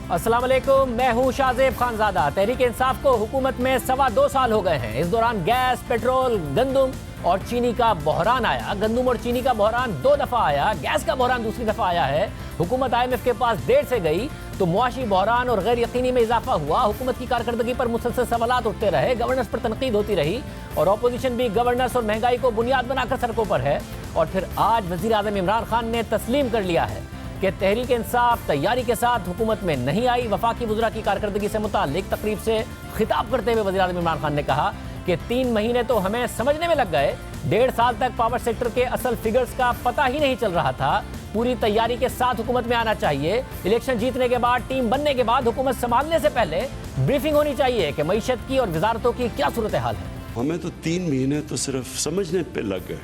अस्सलाम वालेकुम, मैं हूं शाहजेब खानजादा। तहरीक इंसाफ को हुकूमत में 2.25 साल हो गए हैं। इस दौरान गैस, पेट्रोल, गंदुम और चीनी का बहरान आया। गंदुम और चीनी का बहरान 2 दफ़ा आया, गैस का बहरान दूसरी दफ़ा आया है। हुकूमत IMF के पास देर से गई तो मुआशी बहरान और गैर यकीनी में इजाफा हुआ। हुकूमत की कारकर्दगी पर मुसलसल सवालात उठते रहे, गवर्नेंस पर तनकीद होती रही और अपोजिशन भी गवर्नेंस और महंगाई को बुनियाद बनाकर सड़कों पर है। और फिर आज वज़ीर आज़म इमरान खान ने तस्लीम कर लिया है कि तहरीक इंसाफ तैयारी के साथ हुकूमत में नहीं आई। वफाकी वज़रा की कारकर्दगी से मुताल्लिक तकरीब से खिताब करते हुए वज़ीर आज़म इमरान खान ने कहा कि 3 महीने तो हमें समझने में लग गए, 1.5 साल तक पावर सेक्टर के असल फिगर्स का पता ही नहीं चल रहा था। पूरी तैयारी के साथ हुकूमत में आना चाहिए। इलेक्शन जीतने के बाद, टीम बनने के बाद हुकूमत संभालने से पहले ब्रीफिंग होनी चाहिए कि मईशत की और वजारतों की क्या सूरत हाल है। हमें तो 3 महीने तो सिर्फ समझने पे लग गए।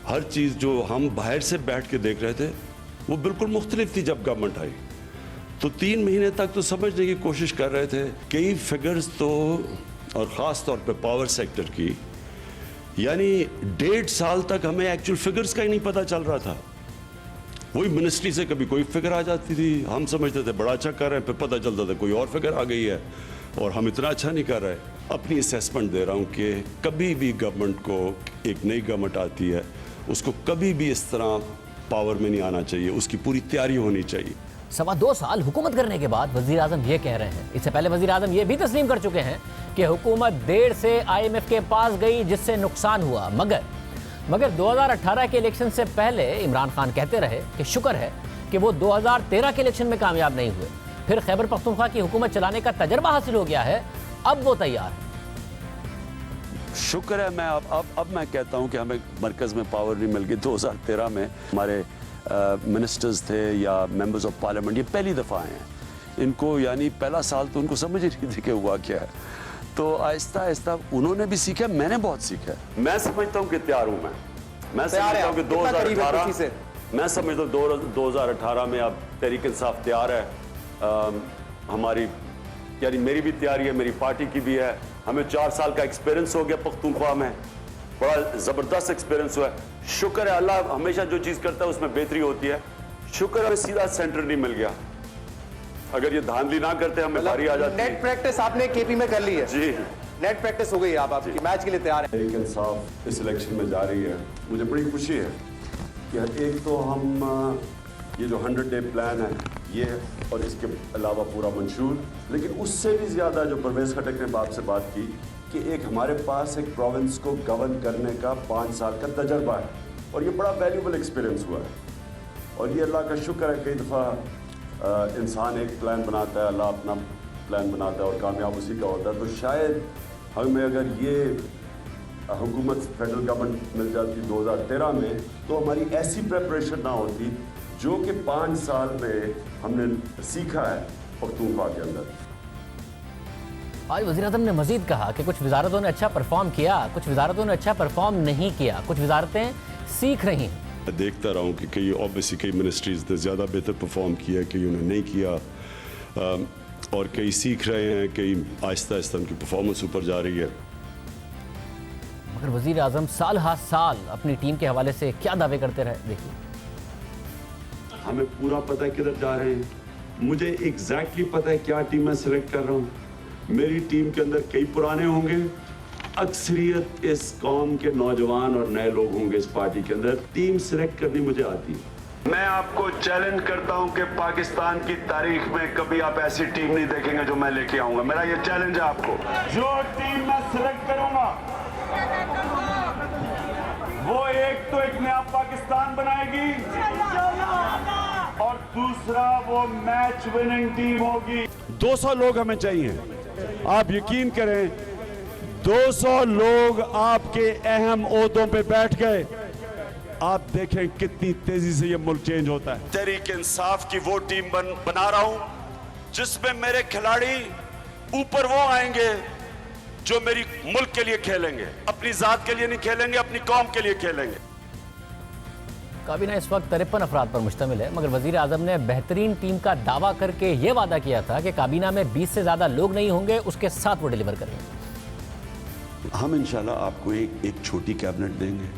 हर चीज़ जो हम बाहर से बैठ के देख रहे थे वो बिल्कुल मुख्तलिफ थी। जब गवर्नमेंट आई तो 3 महीने तक तो समझने की कोशिश कर रहे थे। कई फिगर्स तो, और ख़ास तौर पे पावर सेक्टर की, यानी 1.5 साल तक हमें एक्चुअल फिगर्स का ही नहीं पता चल रहा था। वही मिनिस्ट्री से कभी कोई फिगर आ जाती थी, हम समझते थे बड़ा अच्छा कर रहे हैं, फिर पता चलता था कोई और फिगर आ गई है और हम इतना अच्छा नहीं कर रहे। अपनी असेसमेंट दे रहा हूँ कि कभी भी गवर्नमेंट को, एक नई गवर्नमेंट आती है, उसको कभी भी इस तरह पावर में नहीं आना चाहिए, उसकी पूरी तैयारी होनी चाहिए। 2.25 साल हुकूमत करने के बाद वज़ीर आज़म ये कह रहे हैं। इससे पहले वज़ीर आज़म ये भी तस्लीम कर चुके हैं कि हुकूमत देर से IMF के पास गई जिससे नुकसान हुआ। मगर 2018 के इलेक्शन से पहले इमरान खान कहते रहे कि शुक्र है कि वो 2013 के इलेक्शन में कामयाब नहीं हुए। फिर खैबर पख्तूनख्वा की हुकूमत चलाने का तजर्बा हासिल हो गया है, अब वो तैयार है। शुक्र है। मैं अब मैं कहता हूं कि हमें मरकज़ में पावर नहीं मिल गई। 2013 में हमारे मिनिस्टर्स थे या मेंबर्स ऑफ पार्लियामेंट, ये पहली दफ़ा आए हैं। इनको यानी पहला साल तो उनको समझ ही नहीं थी कि हुआ क्या है। तो आहिस्ता आहिस्ता उन्होंने भी सीखा, मैंने बहुत सीखा। मैं समझता हूँ कि तैयार हूँ। मैं समझता हूँ कि 2018 मैं समझता हूँ 2018 में अब तहरीक इंसाफ तैयार है। हमारी यानी मेरी भी तैयारी है, मेरी पार्टी की भी है। हमें 4 साल का एक्सपीरियंस हो गया पख्तूनख्वा में, बड़ा ज़बरदस्त एक्सपीरियंस हुआ है। शुक्र है, अल्लाह हमेशा जो चीज़ करता है उसमें बेहतरी होती है। शुक्र है सीधा सेंटर नहीं मिल गया। अगर ये धांधली ना करते हमें बारी आ जाती। नेट प्रैक्टिस आपने KP में कर ली है जी, नेट प्रैक्टिस हो गई। आपकी मैच के लिए तैयार है। तहरीक इंसाफ इस इलेक्शन में जा रही है, मुझे बड़ी खुशी है कि एक तो हम ये जो 100 डे प्लान है ये है, और इसके अलावा पूरा मंशूर, लेकिन उससे भी ज़्यादा जो परवेज़ खटक ने बाप से बात की कि एक हमारे पास एक प्रोविंस को गवर्न करने का 5 साल का तजर्बा है और ये बड़ा वैल्यूबल एक्सपीरियंस हुआ है। और ये अल्लाह का शुक्र है, कई दफ़ा इंसान एक प्लान बनाता है, अल्लाह अपना प्लान बनाता है और कामयाब उसी का होता है। तो शायद हमें अगर ये हुकूमत फेडरल गवर्नमेंट मिल जाती 2013 में तो हमारी ऐसी प्रेपरेशन ना होती जो कि 5 साल में हमने सीखा है पख्तूनख्वा के अंदर। आज वज़ीर आज़म ने मजीद कहा कि कुछ वजारतों ने अच्छा परफॉर्म किया, कुछ वजारतों ने अच्छा परफॉर्म नहीं किया, कुछ वजारतें सीख रही हैं। मैं देखता रहा हूँ कि कई मिनिस्ट्रीज ने ज़्यादा बेहतर परफॉर्म किया, कई उन्होंने नहीं किया, और कई सीख रहे हैं, कई आहिस्ता आहिस्ता उनकी परफॉर्मेंस ऊपर जा रही है। मगर वज़ीर आज़म साल हर साल अपनी टीम के हवाले से क्या दावे करते रहे, देखिए। हमें पूरा पता है किधर जा रहे हैं, मुझे एग्जैक्टली पता है क्या टीम मैं सिलेक्ट कर रहा हूँ। मेरी टीम के अंदर कई पुराने होंगे, अक्सरियत इस कौम के नौजवान और नए लोग होंगे इस पार्टी के अंदर। टीम सिलेक्ट करनी मुझे आती है। मैं आपको चैलेंज करता हूं कि पाकिस्तान की तारीख में कभी आप ऐसी टीम नहीं देखेंगे जो मैं लेके आऊंगा। मेरा ये चैलेंज है आपको। जो टीम मैं सिलेक्ट करूंगा वो एक तो एक नया पाकिस्तान बनाएगी और दूसरा वो मैच विनिंग टीम होगी। 200 लोग हमें चाहिए, आप यकीन करें 200 लोग आपके अहम ओहदों पे बैठ गए, आप देखें कितनी तेजी से ये मुल्क चेंज होता है। तहरीक इंसाफ की वो टीम बना रहा हूं जिसमें मेरे खिलाड़ी ऊपर वो आएंगे जो मेरी मुल्क के लिए खेलेंगे, अपनी जात के लिए नहीं खेलेंगे, अपनी कौम के लिए खेलेंगे। काबीना इस वक्त 53 अफराद पर मुश्तमिल है, मगर वज़ीर आज़म ने बेहतरीन टीम का दावा करके ये वादा किया था कि काबीना में 20 से ज़्यादा लोग नहीं होंगे, उसके साथ वो डिलीवर करेंगे। हम इंशाल्लाह आपको एक छोटी कैबिनेट देंगे,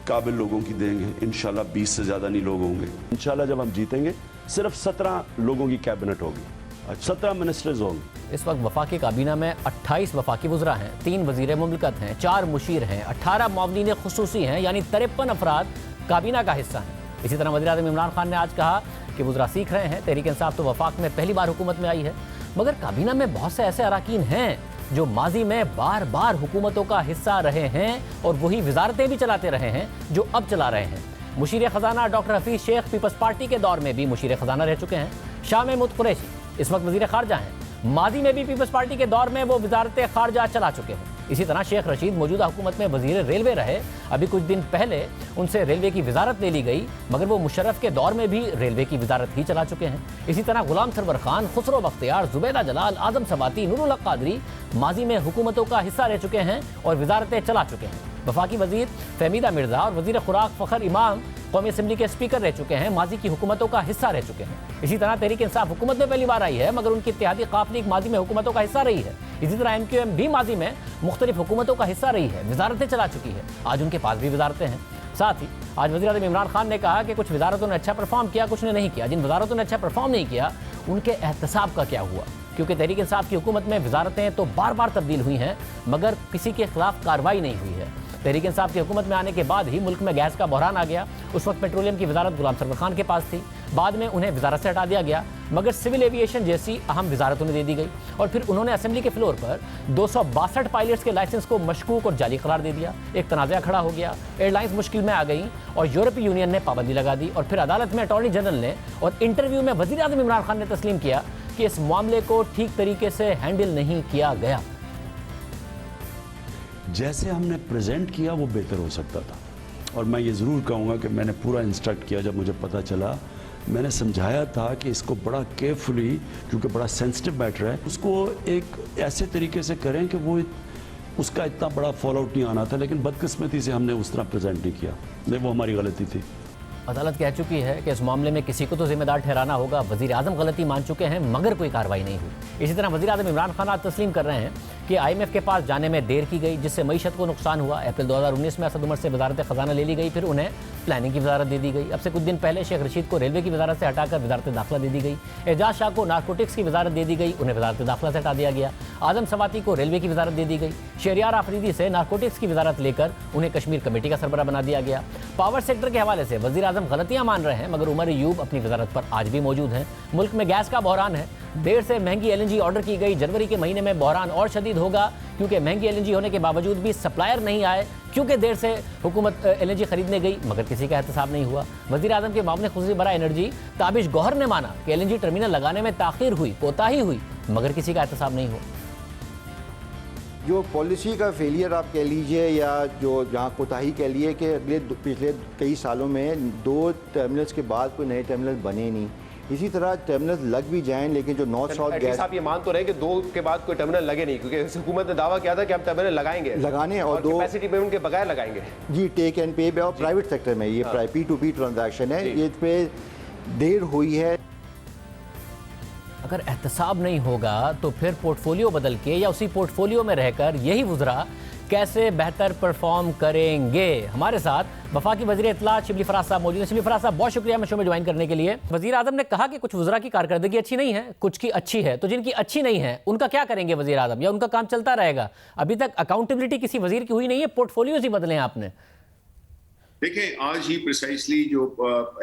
काबिल लोगों की देंगे। इंशाल्लाह 20 से ज़्यादा नहीं लोग होंगे। इंशाल्लाह जब हम जीतेंगे सिर्फ 17 लोगों की कैबिनेट होगी। 17 मिनिस्टर्स होंगे। इस वक्त वफाकी काबीना में 28 वफाकी वज़रा हैं, 3 वज़ीर मुमलिकत हैं, 4 मुशीर हैं, 18 मुआवनीन खुसूसी हैं, यानी 53 अफराद काबीना का हिस्सा हैं। इसी तरह वज़ीर-ए-आज़म इमरान खान ने आज कहा कि वज़रा सीख रहे हैं, तहरीक इंसाफ तो वफाक में पहली बार हुकूमत में आई है, मगर काबीना में बहुत से ऐसे अराकीन हैं जो माजी में बार बार हुकूमतों का हिस्सा रहे हैं और वही वजारतें भी चलाते रहे हैं जो अब चला रहे हैं। मुशीर ख़जाना doctor Hafeez Shaikh Peoples Party के दौर में भी मुशीर ख़जाना रह चुके हैं। शाह महमूद कुरैशी इस वक्त वज़ीर ख़ारजा हैं, माजी में भी पीपल्स पार्टी के दौर में वो वजारत ख़ारजा चला चुके हैं। इसी तरह शेख रशीद मौजूदा हुकूमत में वज़ीर रेलवे रहे, अभी कुछ दिन पहले उनसे रेलवे की वजारत ले ली गई, मगर वो मुशर्रफ के दौर में भी रेलवे की वजारत ही चला चुके हैं। इसी तरह गुलाम सरवर खान, खुसरो बख्तियार, जुबैदा जलाल, आजम सवाती, नूरुल हक कादरी माजी में हुकूमतों का हिस्सा रह चुके हैं और वजारतें चला चुके हैं। वफाकी वज़ीर फहमीदा मिर्ज़ा और वज़ीर खुराक फ़खर इमाम कौमी असम्बली के स्पीकर रह चुके हैं, माजी की हुकूमतों का हिस्सा रह चुके हैं। इसी तरह तहरीक इंसाफ हुकूमत में पहली बार आई है, मगर उनकी इत्तेहादी काफ़िली माजी में हुकूमतों का हिस्सा रही है। इसी तरह MQM भी माजी में मुख्तलिफ हुकूमतों का हिस्सा रही है, वजारतें चला चुकी है, आज उनके पास भी वजारतें हैं। साथ ही आज वज़ीर-ए-आज़म इमरान खान ने कहा कि कुछ वजारतों ने अच्छा परफॉर्म किया, कुछ ने नहीं किया। जिन वजारतों ने अच्छा परफॉर्म नहीं किया उनके एहतसाब का क्या हुआ, क्योंकि तहरीक इंसाफ की हुकूमत में वजारतें तो बार बार तब्दील हुई हैं, मगर किसी के खिलाफ कार्रवाई नहीं हुई है। तहरीक इंसाफ की हुकूमत में आने के बाद ही मुल्क में गैस का बहरान आ गया। उस वक्त पेट्रोलियम की वजारत गुलाम सरवर खान के पास थी, बाद में उन्हें वजारत से हटा दिया गया, मगर सिविल एविएशन जैसी अहम वजारत उन्हें दे दी गई और फिर उन्होंने असेंबली के फ्लोर पर 262 पायलट्स के लाइसेंस को मशकूक और जाली करार दे दिया। एक तनाज़ा खड़ा हो गया, एयरलाइंस मुश्किल में आ गई और यूरोपीय यूनियन ने पाबंदी लगा दी और फिर अदालत में अटॉर्नी जनरल ने और इंटरव्यू में वज़ीर-ए-आज़म इमरान खान ने तस्लीम किया कि इस मामले को ठीक तरीके से हैंडल नहीं किया गया। जैसे हमने प्रेजेंट किया वो बेहतर हो सकता था, और मैं ये ज़रूर कहूँगा कि मैंने पूरा इंस्ट्रक्ट किया। जब मुझे पता चला, मैंने समझाया था कि इसको बड़ा केयरफुली, क्योंकि बड़ा सेंसिटिव मैटर है, उसको एक ऐसे तरीके से करें कि वो उसका इतना बड़ा फॉल आउट नहीं आना था, लेकिन बदकिस्मती से हमने उस तरह प्रेजेंट नहीं किया। नहीं, वो हमारी गलती थी। अदालत कह चुकी है कि इस मामले में किसी को तो जिम्मेदार ठहराना होगा। वज़ीर-ए-आज़म गलती मान चुके हैं, मगर कोई कार्रवाई नहीं हुई। इसी तरह वज़ीर-ए-आज़म इमरान खान आज तस्लीम कर रहे हैं कि IMF के पास जाने में देर की गई, जिससे मईशत को नुकसान हुआ। अप्रैल 2019 में असद उमर से वजारत ख़जाना ले ली गई, फिर उन्हें प्लानिंग की वजारत दे दी गई। अब से कुछ दिन पहले शेख रशीद को रेलवे की वजारत से हटाकर वजारत दाखिला दे दी गई। एजाज शाह को नारकोटिक्स की वजारत दे दी गई, उन्हें वजारत दाखिला से हटा दिया गया। आजम सवाती को रेलवे की वजारत दे दी गई। शहरियार आफरीदी से नारकोटिक्स की वजारत लेकर उन्हें कश्मीर कमेटी का सरबराह बना दिया गया। पावर सेक्टर के हवाले से वज़ीर-ए-आज़म गलतियां मान रहे हैं, मगर उमर अयूब अपनी वजारत पर आज भी मौजूद हैं। मुल्क में गैस का बहरान है, देर से महंगी LNG ऑर्डर की गई। जनवरी के महीने में बहरान और शदीद होगा, क्योंकि महंगी LNG होने के बावजूद भी सप्लायर नहीं आए, क्योंकि देर से हुकूमत LNG खरीदने गई, मगर किसी का एहतसाब नहीं हुआ। वज़ीर-ए-आज़म के मामले खुसूसी बरा एनर्जी ताबिश गौहर ने माना कि LNG टर्मिनल लगाने में ताख़ीर हुई, कोताही हुई, मगर किसी का एहतसाब नहीं हुआ। जो पॉलिसी का फेलियर आप कह लीजिए, या जो जहाँ कोताही कह लिए कि पिछले कई सालों में 2 टर्मिनल्स के बाद कोई नए टर्मिनल बने नहीं। इसी तरह टर्मिनल्स लग भी जाएं, लेकिन जो नॉर्थ साउथ गैस, आप ये मान तो रहे कि 2 के बाद कोई टर्मिनल लगे नहीं, क्योंकि हुकूमत ने दावा किया था कि हम टर्मिनल लगाएंगे और 2 कैपेसिटी पेमेंट के बगैर लगाएंगे। जी, टेक एंड पे और प्राइवेट सेक्टर में ये P2P ट्रांजैक्शन है, ये पे देर हुई है। अगर एहतसाब नहीं होगा तो फिर पोर्टफोलियो बदल के या उसी पोर्टफोलियो में रहकर यही वज़रा कैसे बेहतर परफॉर्म करेंगे। हमारे साथ वफाकी वज़ीर इत्तलात शिबली फराज साहब मौजूद हैं। शिबली फराज साहब, बहुत शुक्रिया शो में ज्वाइन करने के लिए। वज़ीर-ए-आज़म ने कहा कि कुछ वज़रा की कारकर्दगी अच्छी नहीं है, कुछ की अच्छी है, तो जिनकी अच्छी नहीं है उनका क्या करेंगे वज़ीर-ए-आज़म, या उनका काम चलता रहेगा? अभी तक अकाउंटेबिलिटी किसी वज़ीर की हुई नहीं है, पोर्टफोलियोज ही बदले हैं आपने। देखें, आज ही प्रिसाइसली जो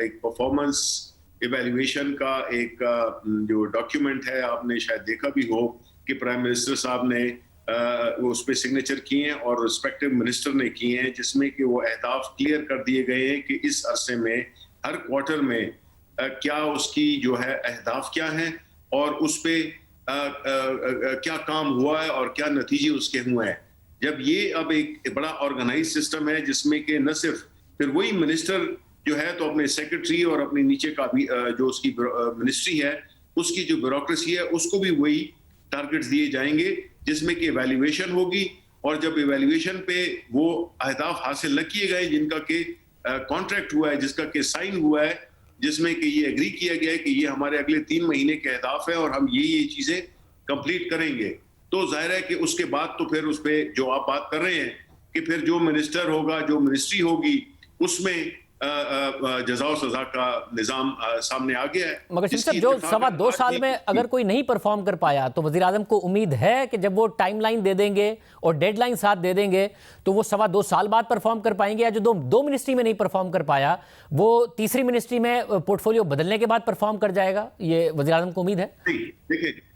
एक परफॉर्मेंस इवैल्यूएशन का एक जो डॉक्यूमेंट है, आपने शायद देखा भी हो कि प्राइम मिनिस्टर साहब ने वो उस पर सिग्नेचर किए हैं और रिस्पेक्टिव मिनिस्टर ने किए हैं, जिसमें कि वो अहदाफ क्लियर कर दिए गए हैं कि इस अरसे में हर क्वार्टर में क्या उसकी जो है अहदाफ क्या हैं और उस पर क्या काम हुआ है और क्या नतीजे उसके हुए हैं। जब ये अब एक बड़ा ऑर्गेनाइज सिस्टम है जिसमें कि न सिर्फ फिर वही मिनिस्टर जो है तो अपने सेक्रेटरी और अपने नीचे का भी जो उसकी मिनिस्ट्री है उसकी जो ब्यूरोक्रेसी है उसको भी वही टारगेट्स दिए जाएंगे, जिसमें कि इवैल्यूएशन होगी। और जब इवैल्यूएशन पे वो अहदाफ हासिल न किए गए जिनका कि कॉन्ट्रैक्ट हुआ है, जिसका कि साइन हुआ है, जिसमें कि ये एग्री किया गया है कि ये हमारे अगले 3 महीने के अहदाफ है और हम ये चीजें कंप्लीट करेंगे, तो जाहिर है कि उसके बाद तो फिर उस पर जो आप बात कर रहे हैं कि फिर जो मिनिस्टर होगा, जो मिनिस्ट्री होगी, उसमें जजा और सजा का निजाम सामने आ गया है। मगर शरीफ साहब, इसकी जो इत्तेफाकन 2.25 आज साल में अगर कोई नहीं परफॉर्म कर पाया तो वजीर आजम को उम्मीद है कि जब वो टाइमलाइन दे देंगे और डेडलाइन साथ दे देंगे तो वो 2.25 साल बाद परफॉर्म कर पाएंगे, या जो दो मिनिस्ट्री में नहीं परफॉर्म कर पाया वो तीसरी मिनिस्ट्री में पोर्टफोलियो बदलने के बाद परफॉर्म कर जाएगा? ये वजीर आजम को उम्मीद है?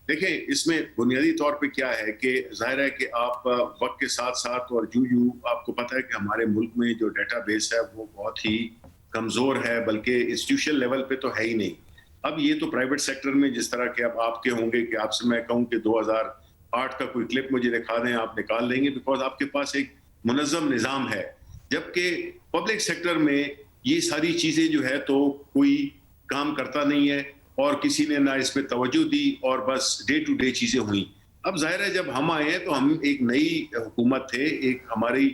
देखिए इसमें बुनियादी तौर पे क्या है कि जाहिर है कि आप वक्त के साथ साथ और जू आपको पता है कि हमारे मुल्क में जो डेटाबेस है वो बहुत ही कमजोर है, बल्कि इंस्टीट्यूशनल लेवल पे तो है ही नहीं। अब ये तो प्राइवेट सेक्टर में जिस तरह के अब आपके होंगे कि आपसे मैं कहूं कि 2008 का कोई क्लिप मुझे दिखा दें, आप निकाल लेंगे, बिकॉज आपके पास एक मुनज़्ज़म निज़ाम है। जबकि पब्लिक सेक्टर में ये सारी चीजें जो है तो कोई काम करता नहीं है और किसी ने ना इस पे तवज्जो दी और बस डे टू डे चीजें हुई। अब जाहिर है जब हम आए हैं तो हम एक नई हुकूमत थे, एक हमारी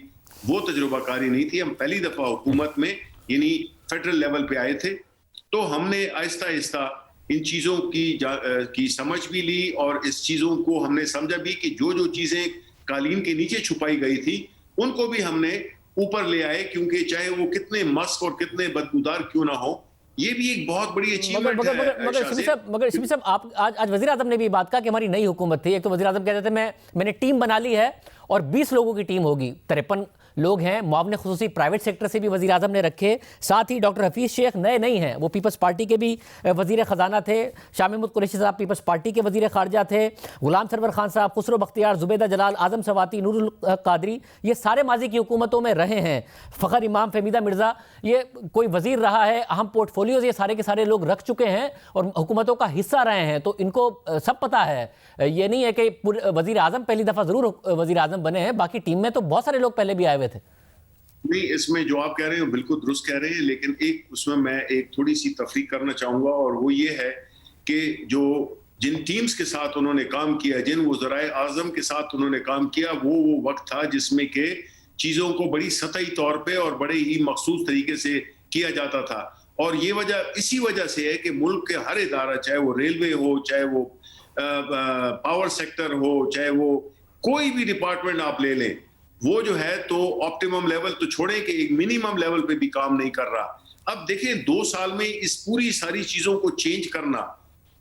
वो तजुर्बाकारी नहीं थी, हम पहली दफा हुकूमत में यानी फेडरल लेवल पे आए थे, तो हमने आहिस्ता आहिस्ता इन चीजों की समझ भी ली और इस चीजों को हमने समझा भी कि जो चीजें कालीन के नीचे छुपाई गई थी उनको भी हमने ऊपर ले आए, क्योंकि चाहे वो कितने मस्क और कितने बदबूदार क्यों ना हो, ये भी एक बहुत बड़ी अचीवमेंट है। मगर शमीम साहब, आप आज वजीर आजम ने भी बात कहा कि हमारी नई हुकूमत थी। एक तो वजीर आजम कहते थे मैंने टीम बना ली है और 20 लोगों की टीम होगी, 53 लोग हैं, मुआवने खुसूसी प्राइवेट सेक्टर से भी वजीर आजम ने रखे। साथ ही डॉक्टर हफीज शेख नए नहीं हैं, वो पीपल्स पार्टी के भी वजीर ख़जाना थे। शाह महमूद कुरैशी साहब पीपल्स पार्टी के वजीर खारजा थे। गुलाम सरवर खान साहब, खुसरो बख्तियार, जुबैदा जलाल, आजम सवाती, नूरुल कादरी, ये सारे माजी की हुकूमतों में रहे हैं। फ़खर इमाम, फहमीदा मिर्ज़ा, ये कोई वजीर रहा है, अहम पोर्टफोलियोज ये सारे के सारे लोग रख चुके हैं और हुकूमतों का हिस्सा रहे हैं, तो इनको सब पता है। ये नहीं है कि वजीर आजम पहली दफ़ा ज़रूर वजीर आजम बने हैं, बाकी टीम में तो बहुत सारे लोग पहले भी आए हुए थे। नहीं, इसमें जो आप कह रहे हैं बिल्कुल दुरुस्त कह रहे हैं, लेकिन एक उसमें मैं एक थोड़ी सी तफरीक करना चाहूंगा और वो ये है कि जो जिन टीम्स के साथ उन्होंने काम किया, जिन वज़राए आज़म के साथ उन्होंने काम किया, वो वक्त था जिसमें के चीज़ों को बड़ी सतही तौर पे और बड़े ही मखसूस तरीके से किया जाता था। और ये इसी वजह से है कि मुल्क के हर इदारा, चाहे वो रेलवे हो, चाहे वो पावर सेक्टर हो, चाहे वो कोई भी डिपार्टमेंट आप ले लें, वो जो है तो ऑप्टिमम लेवल तो छोड़े कि एक मिनिमम लेवल पे भी काम नहीं कर रहा। अब देखिए 2 साल में इस पूरी सारी चीजों को चेंज करना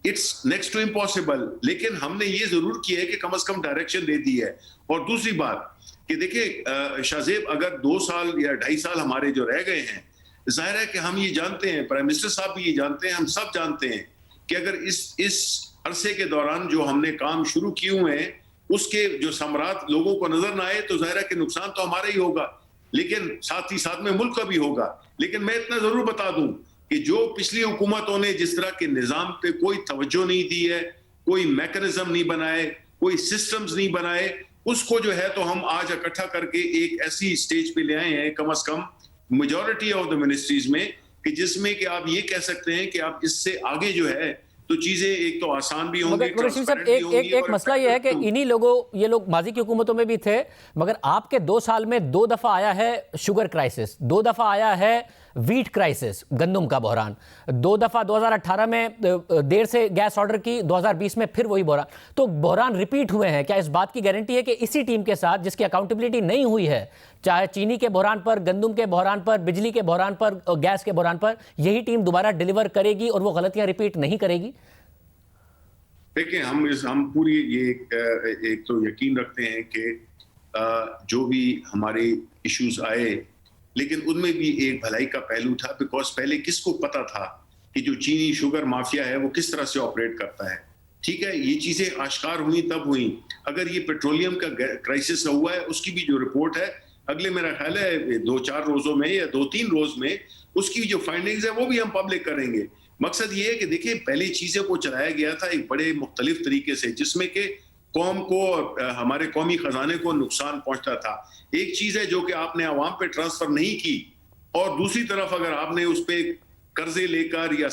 इट्स नेक्स्ट टू इम्पॉसिबल, लेकिन हमने ये जरूर किया है कि कम से कम डायरेक्शन दे दी है। और दूसरी बात कि देखिए शाहजेब, अगर 2 साल या 2.5 साल हमारे जो रह गए हैं, जाहिर है कि हम ये जानते हैं, प्राइम मिनिस्टर साहब भी ये जानते हैं, हम सब जानते हैं कि अगर इस अरसे के दौरान जो हमने काम शुरू किए हुए हैं उसके जो समरात लोगों को नजर ना आए तो जाहिर है कि नुकसान तो हमारा ही होगा, लेकिन साथ ही साथ में मुल्क का भी होगा। लेकिन मैं इतना जरूर बता दूं कि जो पिछली हुकूमतों ने जिस तरह के निजाम पे कोई तवज्जो नहीं दी है, कोई मैकेनिज्म नहीं बनाए, कोई सिस्टम्स नहीं बनाए, उसको जो है तो हम आज इकट्ठा करके एक ऐसी स्टेज पे ले आए हैं, कम से कम मेजॉरिटी ऑफ द मिनिस्ट्रीज में, कि जिसमें कि आप ये कह सकते हैं कि आप इससे आगे जो है तो चीजें एक तो आसान भी होंगी। एक मसला ये है कि इन्हीं लोगों, ये लोग माजी की हुकूमतों में भी थे, मगर आपके 2 साल में 2 दफा आया है शुगर क्राइसिस, 2 दफा आया है वीट क्राइसिस, गंदम का बहरान, 2 दफा 2018 में देर से गैस ऑर्डर की, 2020 में फिर वही बहरान। तो बहरान रिपीट हुए हैं। क्या इस बात की गारंटी है कि इसी टीम के साथ जिसकी अकाउंटेबिलिटी नहीं हुई है, चाहे चीनी के बहरान पर, गंदम के बहरान पर, बिजली के बहरान पर, गैस के बहरान पर, यही टीम दोबारा डिलीवर करेगी और वो गलतियां रिपीट नहीं करेगी? देखिए हम पूरी ये एक तो यकीन रखते हैं कि जो भी हमारे इश्यूज आए, लेकिन उनमें भी एक भलाई का पहलू था, बिकॉज पहले किसको पता था कि जो चीनी शुगर माफिया है वो किस तरह से ऑपरेट करता है। ठीक है, ये चीजें आश्कार हुई तब हुई। अगर ये पेट्रोलियम का क्राइसिस हुआ है, उसकी भी जो रिपोर्ट है अगले मेरा ख्याल है 2-4 रोजों में या 2-3 रोज में उसकी जो फाइंडिंग्स है वो भी हम पब्लिक करेंगे। मकसद ये है कि देखिए पहले चीजें को चलाया गया था एक बड़े मुख्तलिफ तरीके से, जिसमें कि कौम को और हमारे कौमी खजाने को नुकसान पहुंचता था। एक चीज है जो कि आपने आवाम पे ट्रांसफर नहीं की, और दूसरी तरफ अगर आपने उस पे कर्जे लेकर या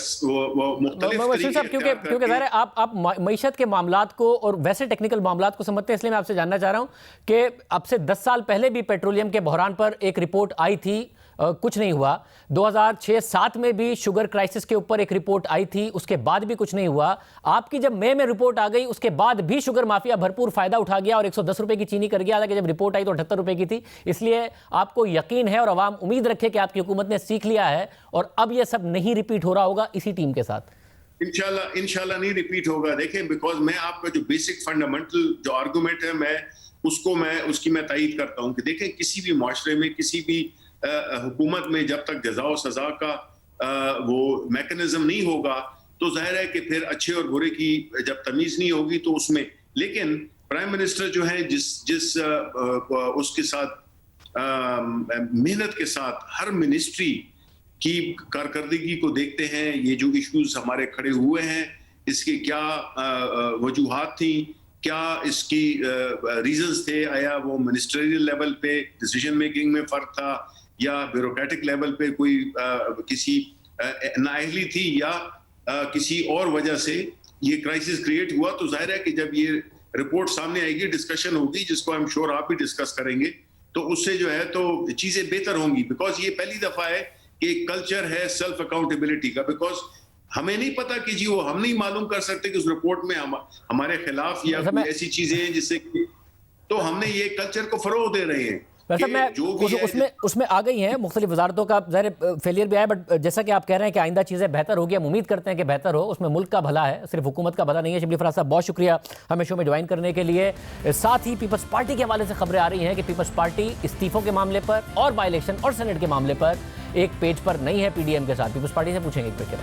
क्योंकि ज़ाहिर है आप मईशत के मामलात को और वैसे टेक्निकल मामलात को समझते हैं, इसलिए मैं आपसे जानना चाह रहा हूं कि अब से 10 साल पहले भी पेट्रोलियम के बहरान पर एक रिपोर्ट आई थी कुछ नहीं हुआ। 2006-07 में भी शुगर क्राइसिस के ऊपर एक रिपोर्ट आई थी, उसके बाद भी कुछ नहीं हुआ। आपकी जब मई में रिपोर्ट आ गई, उसके बाद भी शुगर माफिया भरपूर फायदा उठा गया और 110 रुपए की चीनी कर गया। हालांकि जब रिपोर्ट आई तो 78 रुपए की थी। इसलिए आपको यकीन है और आवाम उम्मीद रखे कि आपकी हुकूमत ने सीख लिया है और अब यह सब नहीं रिपीट हो रहा होगा इसी टीम के साथ। इंशाल्लाह नहीं रिपीट होगा। देखें, बिकॉज मैं आपका जो बेसिक फंडामेंटल जो आर्गुमेंट है मैं उसकी मैं तायीद करता हूं कि देखें, किसी भी माशरे में, किसी भी हुकूमत में जब तक जजा और सजा का वो मैकेनिज्म नहीं होगा तो जाहिर है कि फिर अच्छे और बुरे की जब तमीज नहीं होगी तो उसमें, लेकिन प्राइम मिनिस्टर जो है जिस उसके साथ मेहनत के साथ हर मिनिस्ट्री की कारकर्दगी को देखते हैं, ये जो इश्यूज हमारे खड़े हुए हैं इसके क्या वजूहात थी, क्या इसकी रीजंस थे, आया वो मिनिस्ट्रियल लेवल पे डिसीजन मेकिंग में फर्क था या ब्यूरोक्रेटिक लेवल पे कोई किसी नाअहली थी या किसी और वजह से ये क्राइसिस क्रिएट हुआ। तो जाहिर है कि जब ये रिपोर्ट सामने आएगी, डिस्कशन होगी, जिसको आई एम श्योर आप भी डिस्कस करेंगे, तो उससे जो है तो चीजें बेहतर होंगी। बिकॉज ये पहली दफा है कि एक कल्चर है सेल्फ अकाउंटेबिलिटी का। बिकॉज हमें नहीं पता कि जी वो हम नहीं मालूम कर सकते कि उस रिपोर्ट में हमारे खिलाफ या कोई ऐसी चीजें हैं जिससे, तो हमने ये कल्चर को फरोग दे रहे हैं। उसमें आ गई हैं मुख्तलिफ वजारतों का ज़ाहिर फेलियर भी आया, बट जैसा कि आप कह रहे हैं कि आइंदा चीज़ें बेहतर होगी, हम उम्मीद करते हैं कि बेहतर हो। उसमें मुल्क का भला है, सिर्फ हुकूमत का भला नहीं है। शिबली फराज साहब, बहुत शुक्रिया हमें शो में ज्वाइन करने के लिए। साथ ही पीपल्स पार्टी के हवाले से खबरें आ रही हैं कि पीपल्स पार्टी इस्तीफों के मामले पर और बाई इलेक्शन और सेनेट के मामले पर एक पेज पर नहीं है पीडीएम के साथ। पीपल्स पार्टी से पूछेंगे एक पेज के।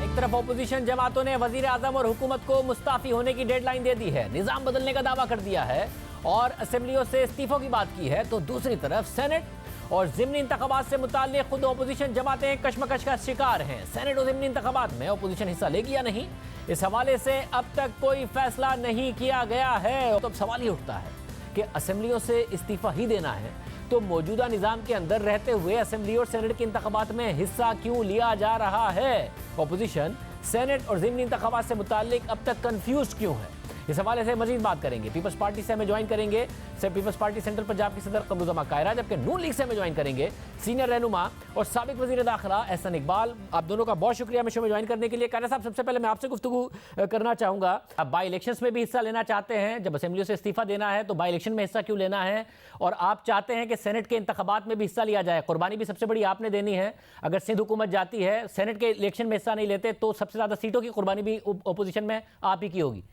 एक तरफ अपोजिशन जमातों ने वजीर आजम और हुकूमत को मुस्ताफी होने की डेडलाइन दे दी है, निजाम बदलने का दावा कर दिया है और असेंबलियों से इस्तीफों की बात की है, तो दूसरी तरफ सेनेट और ज़िमनी इंतखाबात से मुताल्लिक खुद अपोजिशन जमातें कशमकश का शिकार हैं। सेनेट और ज़िमनी इंतखाबात में अपोजिशन हिस्सा लेगी या नहीं, इस हवाले से अब तक कोई फैसला नहीं किया गया है। तो अब सवाल ही उठता है कि असेंबलियों से इस्तीफा ही देना है तो मौजूदा निज़ाम के अंदर रहते हुए असेंबली और सेनेट के इंतखाबात में हिस्सा क्यों लिया जा रहा है? अपोजिशन सेनेट और ज़िमनी इंतखाबात से मुताल्लिक अब तक कंफ्यूज क्यों है? इस हवाले से मजीद बात करेंगे। पीपल्स पार्टी से हमें ज्वाइन करेंगे पीपल्स पार्टी सेंट्रल पंजाब के सदर कमरुज़्ज़मा कायरा, जबकि नून लीग से हमें ज्वाइन करेंगे सीनियर रहनुमा और साबिक वजीर दाखिला एहसन इकबाल। आप दोनों का बहुत शुक्रिया हमें शो में ज्वाइन करने के लिए। कायरा साहब, सबसे पहले मैं आपसे गुफ्तगू करना चाहूँगा, आप बाई इलेक्शंस में भी हिस्सा लेना चाहते हैं, जब असेंबलियों से इस्तीफा देना है तो बाई इलेक्शन में हिस्सा क्यों लेना है, और आप चाहते हैं कि सेनेट के इंतखाबात में भी हिस्सा लिया जाए। कुर्बानी भी सबसे बड़ी आपने देनी है। अगर सिंध हुकूमत जाती है, सेनेट के इलेक्शन में हिस्सा नहीं लेते तो सबसे ज़्यादा सीटों की कुर्बानी भी अपोजिशन में आप ही की होगी।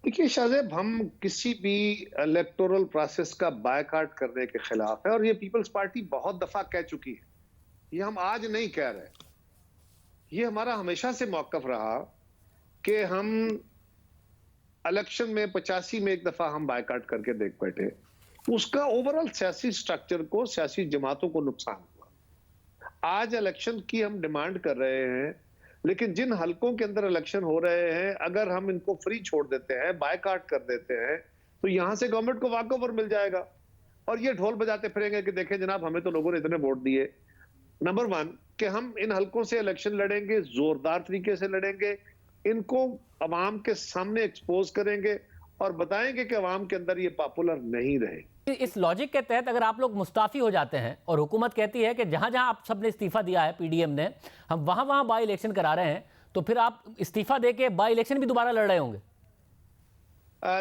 देखिए शाहजेब, हम किसी भी इलेक्टोरल प्रोसेस का बायकॉट करने के खिलाफ है और ये पीपल्स पार्टी बहुत दफा कह चुकी है। ये हम आज नहीं कह रहे, ये हमारा हमेशा से मौकफ रहा कि हम इलेक्शन में 85 में एक दफा हम बायकॉट करके देख बैठे, उसका ओवरऑल सियासी स्ट्रक्चर को, सियासी जमातों को नुकसान हुआ। आज इलेक्शन की हम डिमांड कर रहे हैं, लेकिन जिन हलकों के अंदर इलेक्शन हो रहे हैं अगर हम इनको फ्री छोड़ देते हैं, बायकॉट कर देते हैं, तो यहां से गवर्नमेंट को वॉकओवर मिल जाएगा और ये ढोल बजाते फिरेंगे कि देखें जनाब, हमें तो लोगों ने इतने वोट दिए। नंबर वन कि हम इन हलकों से इलेक्शन लड़ेंगे, जोरदार तरीके से लड़ेंगे, इनको अवाम के सामने एक्सपोज करेंगे और बताएंगे कि अवाम के अंदर ये पॉपुलर नहीं रहे। इस लॉजिक के तहत अगर आप लोग मुस्ताफी हो जाते हैं और हुकूमत कहती है कि जहां जहां आप सबने इस्तीफा दिया है पीडीएम ने, हम वहां वहां बाई इलेक्शन करा रहे हैं, तो फिर आप इस्तीफा देके बाई इलेक्शन भी दोबारा लड़ रहे होंगे।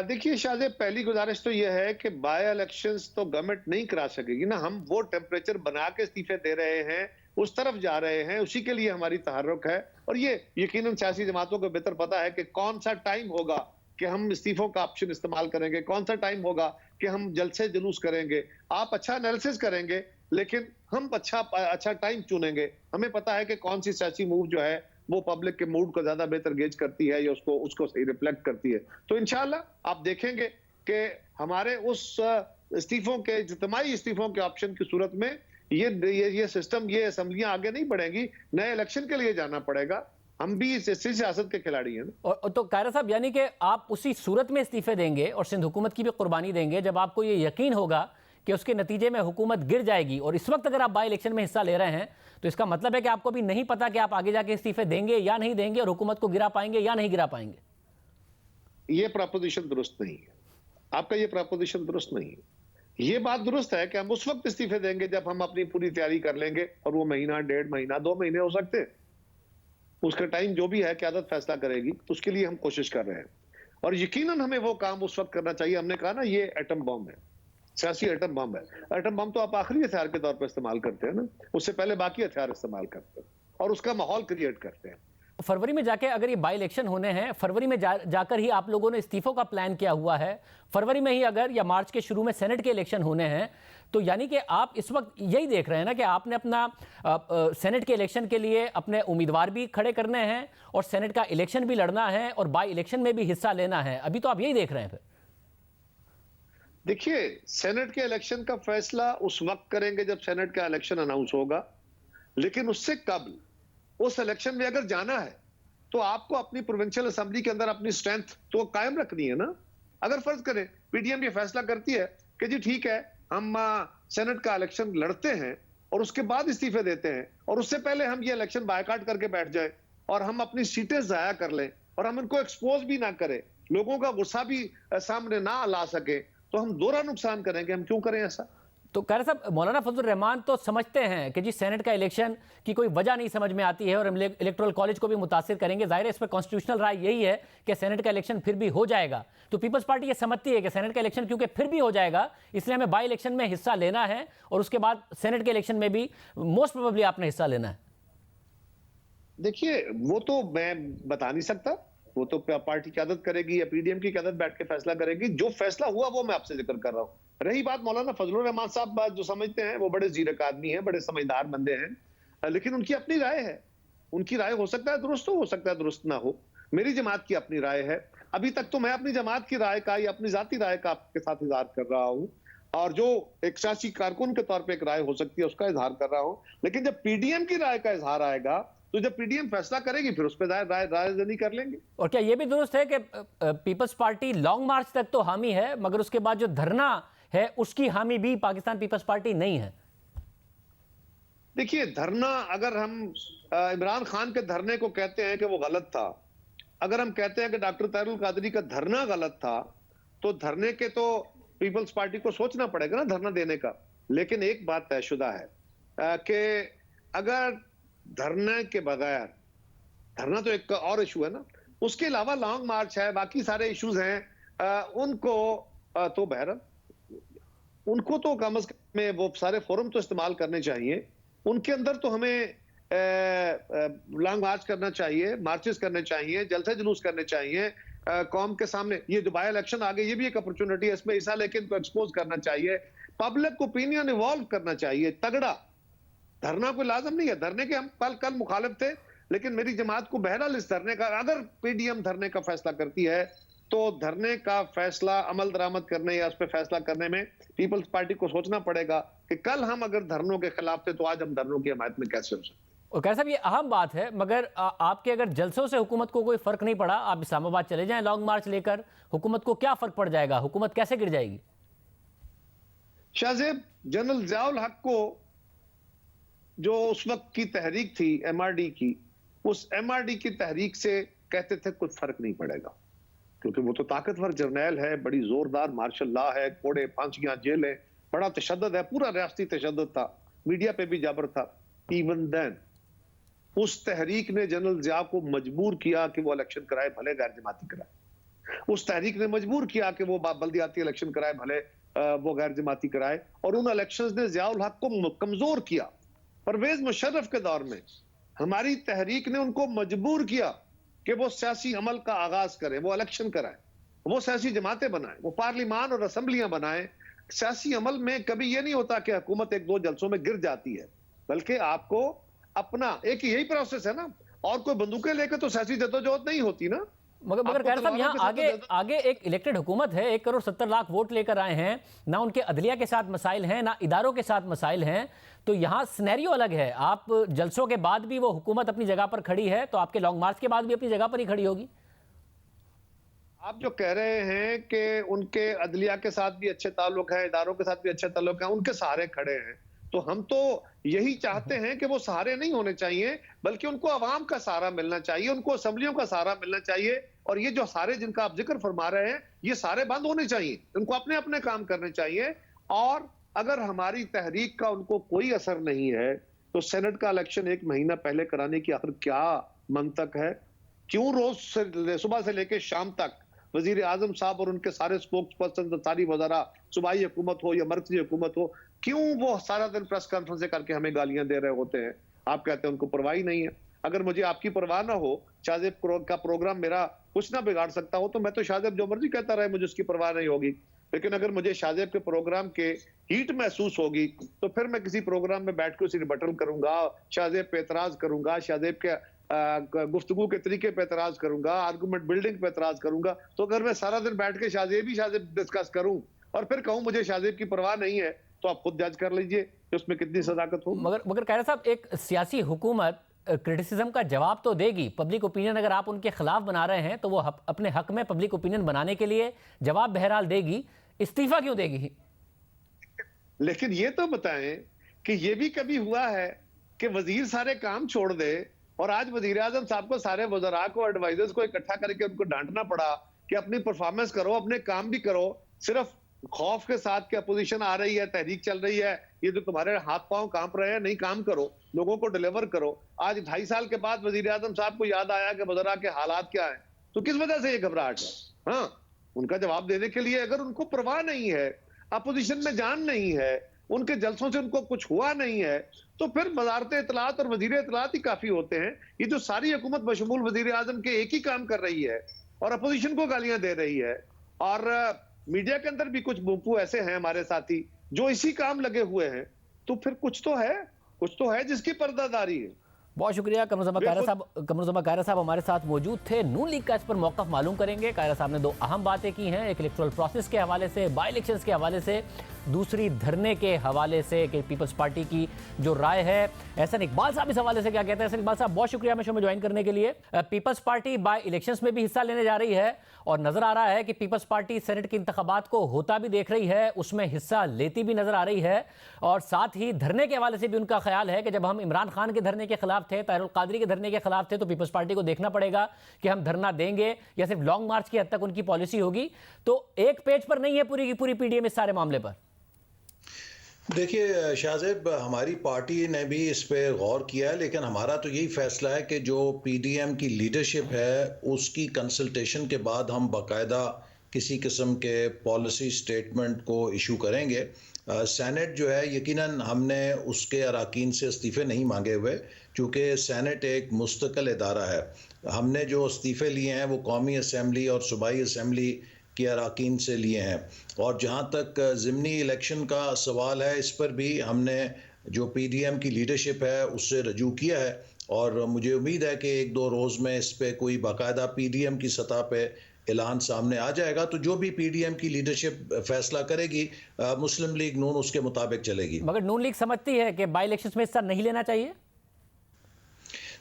देखिए शाहजेब, पहली गुजारिश तो यह है कि बाय इलेक्शंस तो गवर्नमेंट नहीं करा सकेगी ना। हम वो टेम्परेचर बना के इस्तीफे दे रहे हैं, उस तरफ जा रहे हैं, उसी के लिए हमारी तहर्रुक है। और ये यकीनन सियासी जमातों को बेहतर पता है कि कौन सा टाइम होगा कि हम इस्तीफों का ऑप्शन इस्तेमाल करेंगे, कौन सा टाइम होगा कि हम जलसे जुलूस करेंगे। आप अच्छा एनालिसिस करेंगे, लेकिन हम अच्छा टाइम चुनेंगे। हमें पता है कि कौन सी सियासी मूव जो है वो पब्लिक के मूड को ज्यादा बेहतर गेज करती है या उसको सही रिफ्लेक्ट करती है। तो इंशाल्लाह आप देखेंगे कि हमारे उस इस्तीफों के, इज्तिमाई इस्तीफों के ऑप्शन की सूरत में ये सिस्टम, ये असेंबलियां आगे नहीं बढ़ेंगी, नए इलेक्शन के लिए जाना पड़ेगा। हम भी इस सियासत के खिलाड़ी हैं। और तो कायरा साहब, यानी कि आप उसी सूरत में इस्तीफे देंगे और सिंध हुकूमत की भी कुर्बानी देंगे जब आपको ये यकीन होगा कि उसके नतीजे में हुकूमत गिर जाएगी। और इस वक्त अगर आप बाई इलेक्शन में हिस्सा ले रहे हैं तो इसका मतलब है कि आपको भी नहीं पता कि आप आगे जाके इस्तीफे देंगे या नहीं देंगे और हुकूमत को गिरा पाएंगे या नहीं गिरा पाएंगे। ये प्रपोजिशन दुरुस्त नहीं है, आपका ये प्रपोजिशन दुरुस्त नहीं है। ये बात दुरुस्त है कि हम उस वक्त इस्तीफे देंगे जब हम अपनी पूरी तैयारी कर लेंगे, और वो महीना, 1.5 महीना, 2 महीने हो सकते हैं। उसका टाइम जो भी है क़यादत फैसला करेगी, उसके लिए हम कोशिश कर रहे हैं। और यकीनन हमें वो काम उस वक्त करना चाहिए। हमने कहा ना, ये एटम बम है, सियासी एटम बम है। एटम बम तो आप आखिरी हथियार के तौर पर इस्तेमाल करते हैं ना, उससे पहले बाकी हथियार इस्तेमाल करते हैं और उसका माहौल क्रिएट करते हैं। फरवरी में जाके अगर ये बाई इलेक्शन होने हैं, फरवरी में जाकर ही आप लोगों ने इस्तीफों का प्लान किया हुआ है, फरवरी में ही अगर या मार्च के शुरू में सेनेट के इलेक्शन होने हैं, तो यानी कि आप इस वक्त यही देख रहे हैं ना कि आपने अपना सेनेट के इलेक्शन के लिए अपने उम्मीदवार भी खड़े करने हैं और सेनेट का इलेक्शन भी लड़ना है और बाई इलेक्शन में भी हिस्सा लेना है। अभी तो आप यही देख रहे हैं। फिर देखिए, सेनेट के इलेक्शन का फैसला उस वक्त करेंगे जब सेनेट का इलेक्शन अनाउंस होगा, लेकिन उससे कबल उस इलेक्शन में अगर जाना है तो आपको अपनी प्रोविंशियल असेंबली के अंदर अपनी स्ट्रेंथ तो कायम रखनी है ना। अगर फर्ज करें पीडीएम ये फैसला करती है कि जी ठीक है, हम सेनेट का इलेक्शन लड़ते हैं और उसके बाद इस्तीफे देते हैं, और उससे पहले हम ये इलेक्शन बायकॉट करके बैठ जाए और हम अपनी सीटें जाया कर लें और हम इनको एक्सपोज भी ना करें, लोगों का गुस्सा भी सामने ना ला सके, तो हम दोहरा नुकसान करेंगे। हम क्यों करें ऐसा? तो कह रहे साहब, मौलाना फजलुर रहमान तो समझते हैं कि जी सेनेट का इलेक्शन की कोई वजह नहीं समझ में आती है और हम इलेक्टोरल कॉलेज को भी मुतासिर करेंगे। जाहिर है इस पर कॉन्स्टिट्यूशनल राय यही है कि सेनेट का इलेक्शन फिर भी हो जाएगा। तो पीपल्स पार्टी ये समझती है कि सेनेट का इलेक्शन क्योंकि फिर भी हो जाएगा, इसलिए हमें बाई इलेक्शन में हिस्सा लेना है और उसके बाद सेनेट के इलेक्शन में भी मोस्ट प्रोबेबली आपने हिस्सा लेना है। देखिए, वो तो मैं बता नहीं सकता, वो तो पार्टी क़यादत करेगी या पीडीएम की क़यादत बैठ के फैसला करेगी। जो फैसला हुआ वो मैं आपसे जिक्र कर रहा हूँ। रही बात मौलाना फजलुर रहमान साहब, बात जो समझते हैं, वो बड़े जीरक आदमी हैं, बड़े समझदार बंदे हैं, लेकिन उनकी अपनी राय है। उनकी राय हो सकता है दुरुस्त हो सकता है दुरुस्त ना हो। मेरी जमात की अपनी राय है। अभी तक तो मैं अपनी जमात की राय का या अपनी जाती राय का आपके साथ इजहार कर रहा हूँ, और जो एक सियासी कारकुन के तौर पर एक राय हो सकती है उसका इजहार कर रहा हूँ। लेकिन जब पीडीएम की राय का इजहार आएगा, तो जब पीडीएम फैसला करेगी, फिर उस पर रायजनी कर लेंगे। और क्या यह भी दुरुस्त है कि पीपल्स पार्टी लॉन्ग मार्च तक तो हामी है, मगर उसके बाद जो धरना है उसकी हामी भी पाकिस्तान पीपल्स पार्टी नहीं है? देखिए, धरना, अगर हम इमरान खान के धरने को कहते हैं कि वो गलत था, अगर हम कहते हैं कि डॉक्टर ताहिरुल कादरी का धरना गलत था, तो धरने के तो पीपल्स पार्टी को सोचना पड़ेगा ना धरना देने का। लेकिन एक बात तयशुदा है कि अगर धरने के बगैर, धरना तो एक और इशू है ना, उसके अलावा लॉन्ग मार्च है, बाकी सारे इश्यूज हैं, उनको तो बहरहाल उनको तो कम अज कम वो सारे फोरम तो इस्तेमाल करने चाहिए। उनके अंदर तो हमें लॉन्ग मार्च करना चाहिए, मार्चेस करने चाहिए, जलसे जुलूस करने चाहिए कौम के सामने। ये जो बाय इलेक्शन आ गए, ये भी एक अपॉर्चुनिटी है, इसमें हिस्सा लेके इनको एक्सपोज करना चाहिए, पब्लिक ओपिनियन इवॉल्व करना चाहिए तगड़ा। धरना कोई लाजम नहीं है, धरने के हम कल मुखालिफ थे, लेकिन मेरी जमात को बहरहाल इस धरने का, अगर पीडीएम धरने का फैसला करती है, तो धरने का फैसला अमल दरामद करने या उस पर फैसला करने में पीपल्स पार्टी को सोचना पड़ेगा कि कल हम अगर धरनों के खिलाफ थे, तो आज हम धरनों की हमायत में कैसे हो सकते। और कैसा भी ये अहम बात है, मगर आपके अगर जलसों से हुकूमत को कोई फर्क नहीं पड़ा, आप इस्लामाबाद चले जाएं लॉन्ग मार्च लेकर, हुकूमत को क्या फर्क पड़ जाएगा? हुकूमत कैसे गिर जाएगी? शाहजेब, जनरल ज़ियाउल हक को जो उस वक्त की तहरीक थी एमआरडी की, उस एमआरडी की तहरीक से कहते थे कोई फर्क नहीं पड़ेगा, क्योंकि वो तो ताकतवर जर्नैल है, बड़ी जोरदार मार्शल लॉ है, कोड़े, फांसियां, जेलें, बड़ा तशद्दुद है, पूरा रियासती तशद्दुद था, मीडिया पे भी जबर था। इवन देन उस तहरीक ने जनरल ज़िया को मजबूर किया कि वो इलेक्शन कराए, भले गैर जमाती कराए। उस तहरीक ने मजबूर किया कि वो बल्दियाती इलेक्शन कराए, भले वो गैर जमाती कराए, और उन इलेक्शंस ने ज़ियाउल हक को कमजोर किया। परवेज मुशर्रफ के दौर में हमारी तहरीक ने उनको मजबूर किया कि वो सियासी अमल का आगाज करें, वो इलेक्शन कराएं, वो सियासी जमातें बनाएं, वो पार्लिमान और असम्बलियां बनाएं। सियासी अमल में कभी ये नहीं होता कि हुकूमत एक दो जलसों में गिर जाती है, बल्कि आपको अपना एक यही प्रोसेस है ना, और कोई बंदूकें लेकर तो सियासी जद्दोजहद नहीं होती ना। मगर खैर साहब, यहाँ आगे एक इलेक्टेड हुकूमत है, 1,70,00,000 वोट लेकर आए हैं, ना उनके अदलिया के साथ मसाइल हैं, ना इदारों के साथ मसाइल हैं, तो यहाँ सिनेरियो अलग है। आप जलसों के बाद भी वो हुकूमत अपनी जगह पर खड़ी है, तो आपके लॉन्ग मार्च के बाद भी अपनी जगह पर ही खड़ी होगी। आप जो कह रहे हैं कि उनके अदलिया के साथ भी अच्छे ताल्लुक हैं, इदारों के साथ भी अच्छे ताल्लुक हैं, उनके सहारे खड़े हैं, तो हम तो यही चाहते हैं कि वो सहारे नहीं होने चाहिए, बल्कि उनको अवाम का सहारा मिलना चाहिए, उनको असम्बलियों का सहारा मिलना चाहिए। और ये जो सारे जिनका आप जिक्र फरमा रहे हैं, ये सारे बंद होने चाहिए, उनको अपने अपने काम करने चाहिए। और अगर हमारी तहरीक का उनको कोई असर नहीं है तो सेनेट का इलेक्शन 1 महीना पहले कराने की आखिर क्या मंतक है? क्यों रोज सुबह से लेकर शाम तक वजीर आजम साहब और उनके सारे स्पोक्स पर्सन, सारी वज़रा, सूबाई हुकूमत हो या मरकजी हुकूमत हो, क्यों वो सारा दिन प्रेस कॉन्फ्रेंस करके हमें गालियां दे रहे होते हैं? आप कहते हैं उनको परवाह ही नहीं है। अगर मुझे आपकी परवाह ना हो, शाहजेब का प्रोग्राम मेरा कुछ ना बिगाड़ सकता हो, तो मैं तो शाहजेब जो मर्जी कहता रहे, मुझे उसकी परवाह नहीं होगी। लेकिन अगर मुझे शाहजेब के प्रोग्राम के हीट महसूस होगी तो फिर मैं किसी प्रोग्राम में बैठ के उसे रिबटल करूंगा, शाहजेब पे एतराज करूंगा, शाहजेब के गुफ्तगू के तरीके पे एतराज करूंगा, आर्गुमेंट बिल्डिंग पे एतराज करूंगा। तो अगर मैं सारा दिन बैठ के शाहजेब डिस्कस करूं और फिर कहूं मुझे शाहजेब की परवाह नहीं है, तो आप खुद जज कर लीजिए कि उसमें कितनी सदाकत हो। मगर कायरा साहब, एक सियासी हुकूमत क्रिटिसिज्म का जवाब तो देगी। पब्लिक ओपिनियन अगर आप उनके खिलाफ बना रहे हैं तो वो अपने हक में पब्लिक ओपिनियन बनाने के लिए जवाब बहरहाल देगी। इस्तीफा क्यों देगी? लेकिन ये तो बताएं कि ये भी कभी हुआ है कि वजीर सारे काम छोड़ दे और आज वजीर आजम साहब को सारे वज़रा को, एडवाइजर्स को इकट्ठा करके उनको डांटना पड़ा कि अपनी परफॉर्मेंस करो, अपने काम भी करो, सिर्फ खौफ के साथ कि अपोजिशन आ रही है, तहरीक चल रही है, ये जो तुम्हारे हाथ पांव कांप रहे हैं, नहीं काम करो, लोगों को डिलीवर करो। आज 2.5 साल के बाद वजीर आजम साहब को याद आया कि वज़रा के हालात क्या है, तो किस वजह से ये घबराहट है? हाँ, उनका जवाब देने के लिए अगर उनको परवाह नहीं है, अपोजिशन में जान नहीं है, उनके जलसों से उनको कुछ हुआ नहीं है, तो फिर वजारत इत्तलात और वजीर इत्तलात ही काफी होते हैं। ये जो सारी हुकूमत बशमूल वजीर आजम के एक ही काम कर रही है और अपोजिशन को गालियां दे रही है, और मीडिया के अंदर भी कुछ बुपू ऐसे हैं हमारे साथी जो इसी काम लगे हुए हैं, तो फिर कुछ तो है जिसकी पर्दादारी है। बहुत शुक्रिया। कमरुज़्ज़मा कायरा साहब हमारे साथ मौजूद थे। नून लीग का इस पर मौक़िफ़ मालूम करेंगे। कायरा साहब ने 2 अहम बातें की हैं, एक इलेक्टोरल प्रोसेस के हवाले से, बाई इलेक्शंस के हवाले से, दूसरी धरने के हवाले से कि पीपल्स पार्टी की जो राय है। एहसन इकबाल साहब इस हवाले से क्या कहते हैं? एहसन इकबाल साहब, बहुत शुक्रिया हमें शो में ज्वाइन करने के लिए। पीपल्स पार्टी बाई इलेक्शंस में भी हिस्सा लेने जा रही है और नजर आ रहा है कि पीपल्स पार्टी सेनेट के इंतखाबात को होता भी देख रही है, उसमें हिस्सा लेती भी नजर आ रही है। और साथ ही धरने के हवाले से भी उनका ख्याल है कि जब हम इमरान खान के धरने के खिलाफ थे, ताहिरुल कादरी के धरने के खिलाफ थे, तो पीपल्स पार्टी को देखना पड़ेगा कि हम धरना देंगे या सिर्फ लॉन्ग मार्च की हद तक उनकी पॉलिसी होगी। तो एक पेज पर नहीं है पूरी की पूरी पीडीएम इस सारे मामले पर। देखिए शाहजेब, हमारी पार्टी ने भी इस पे गौर किया है, लेकिन हमारा तो यही फैसला है कि जो पीडीएम की लीडरशिप है उसकी कंसल्टेशन के बाद हम बाकायदा किसी किस्म के पॉलिसी स्टेटमेंट को इशू करेंगे। सेनेट जो है, यकीनन हमने उसके अराकीन से इस्तीफ़े नहीं मांगे हुए, चूँकि सेनेट एक मुस्तकिल इदारा है। हमने जो इस्तीफ़े लिए हैं वो कौमी असम्बली और सूबाई असम्बली के अराकीन से लिए हैं। और जहाँ तक ज़िमनी इलेक्शन का सवाल है, इस पर भी हमने जो पीडीएम की लीडरशिप है उससे रजू किया है, और मुझे उम्मीद है कि 1-2 रोज़ में इस पर कोई बाकायदा पीडीएम की सतह पे ऐलान सामने आ जाएगा। तो जो भी पीडीएम की लीडरशिप फैसला करेगी, मुस्लिम लीग नून उसके मुताबिक चलेगी। मगर नून लीग समझती है कि बाई इलेक्शंस में हिस्सा नहीं लेना चाहिए।